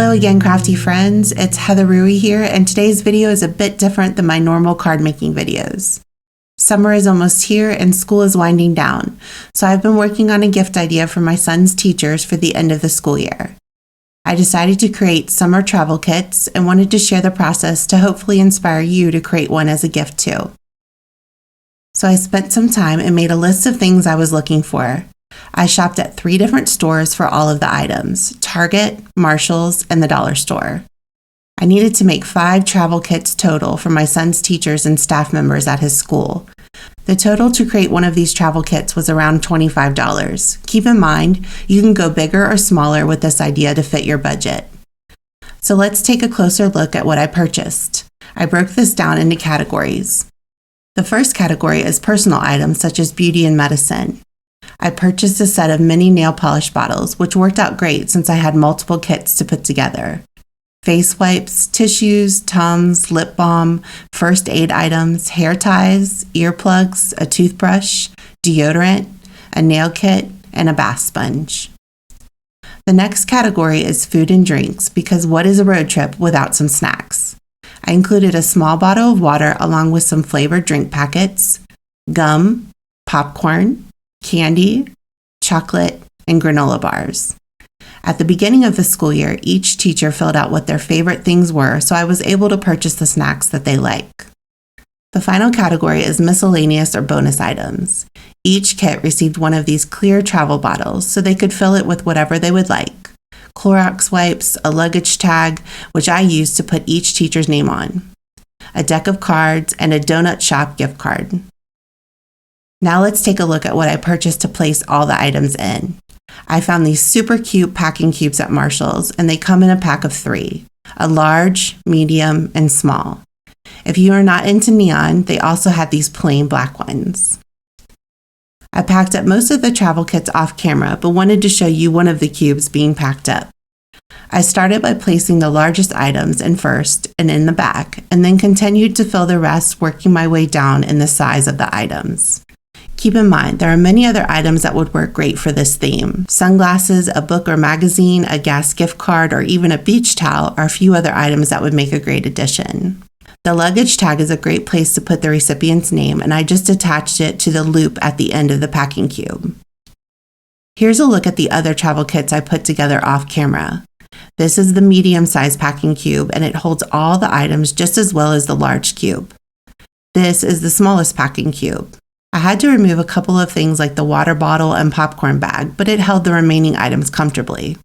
Hello again, crafty friends. It's Heather Rui here, and today's video is a bit different than my normal card making videos. Summer is almost here and school is winding down, so I've been working on a gift idea for my son's teachers for the end of the school year. I decided to create summer travel kits and wanted to share the process to hopefully inspire you to create one as a gift too. So I spent some time and made a list of things I was looking for. I shopped at 3 different stores for all of the items: Target, Marshall's, and the dollar store. I needed to make 5 travel kits total for my son's teachers and staff members at his school. The total to create one of these travel kits was around $25. Keep in mind, you can go bigger or smaller with this idea to fit your budget. So let's take a closer look at what I purchased. I broke this down into categories. The first category is personal items such as beauty and medicine. I purchased a set of mini nail polish bottles, which worked out great since I had multiple kits to put together. Face wipes, tissues, Tums, lip balm, first aid items, hair ties, earplugs, a toothbrush, deodorant, a nail kit, and a bath sponge. The next category is food and drinks, because what is a road trip without some snacks? I included a small bottle of water along with some flavored drink packets, gum, popcorn, candy, chocolate, and granola bars. At the beginning of the school year, each teacher filled out what their favorite things were, so I was able to purchase the snacks that they like. The final category is miscellaneous or bonus items. Each kit received one of these clear travel bottles, so they could fill it with whatever they would like. Clorox wipes, a luggage tag, which I used to put each teacher's name on, a deck of cards, and a donut shop gift card. Now let's take a look at what I purchased to place all the items in. I found these super cute packing cubes at Marshall's, and they come in a pack of 3, a large, medium, and small. If you are not into neon, they also had these plain black ones. I packed up most of the travel kits off camera, but wanted to show you one of the cubes being packed up. I started by placing the largest items in first and in the back, and then continued to fill the rest, working my way down in the size of the items. Keep in mind, there are many other items that would work great for this theme. Sunglasses, a book or magazine, a gas gift card, or even a beach towel are a few other items that would make a great addition. The luggage tag is a great place to put the recipient's name, and I just attached it to the loop at the end of the packing cube. Here's a look at the other travel kits I put together off camera. This is the medium-sized packing cube, and it holds all the items just as well as the large cube. This is the smallest packing cube. I had to remove a couple of things like the water bottle and popcorn bag, but it held the remaining items comfortably.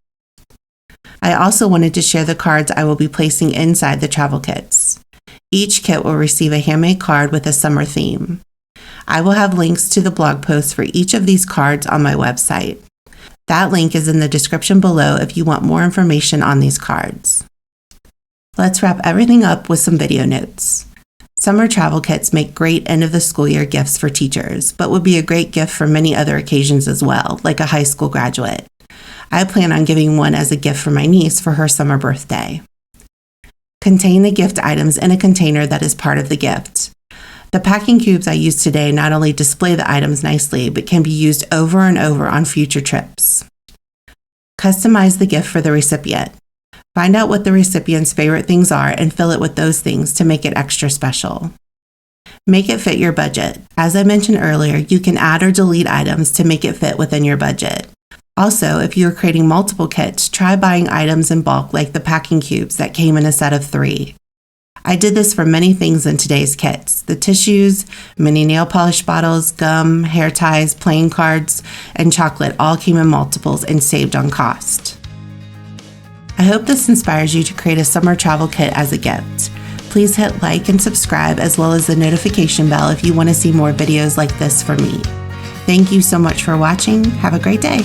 I also wanted to share the cards I will be placing inside the travel kits. Each kit will receive a handmade card with a summer theme. I will have links to the blog posts for each of these cards on my website. That link is in the description below if you want more information on these cards. Let's wrap everything up with some video notes. Summer travel kits make great end of the school year gifts for teachers, but would be a great gift for many other occasions as well, like a high school graduate. I plan on giving one as a gift for my niece for her summer birthday. Contain the gift items in a container that is part of the gift. The packing cubes I used today not only display the items nicely, but can be used over and over on future trips. Customize the gift for the recipient. Find out what the recipient's favorite things are and fill it with those things to make it extra special. Make it fit your budget. As I mentioned earlier, you can add or delete items to make it fit within your budget. Also, if you are creating multiple kits, try buying items in bulk like the packing cubes that came in a set of 3. I did this for many things in today's kits. The tissues, mini nail polish bottles, gum, hair ties, playing cards, and chocolate all came in multiples and saved on cost. I hope this inspires you to create a summer travel kit as a gift. Please hit like and subscribe as well as the notification bell if you want to see more videos like this from me. Thank you so much for watching. Have a great day.